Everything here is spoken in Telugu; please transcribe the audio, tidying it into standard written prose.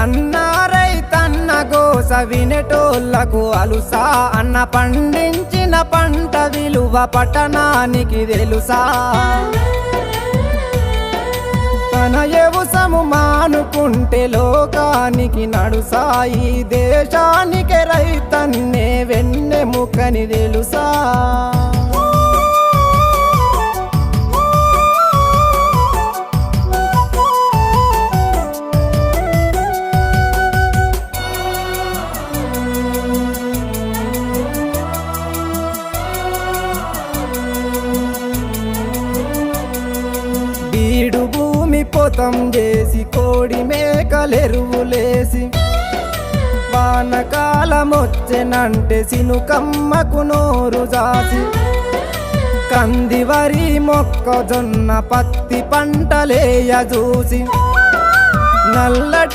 అన్నా రైతన్న గోస వినేటోళ్లకు అలుసా, అన్న పండించిన పంట విలువ పట్టణానికి తెలుసా. తన వ్యవసాయము మానుకుంటే లోకానికి నడుసా, ఈ దేశానికి రైతన్నే వెన్నెముకని తెలుసా. బీడు భూమి పొతం చేసి కోడి మేకలెరువులేసి, వానకాలమొచ్చెనంటే సినుకమ్మకు నోరు జాసి, కంది వరి మొక్కజొన్న పత్తి పంటలేయ చూసి, నల్లటి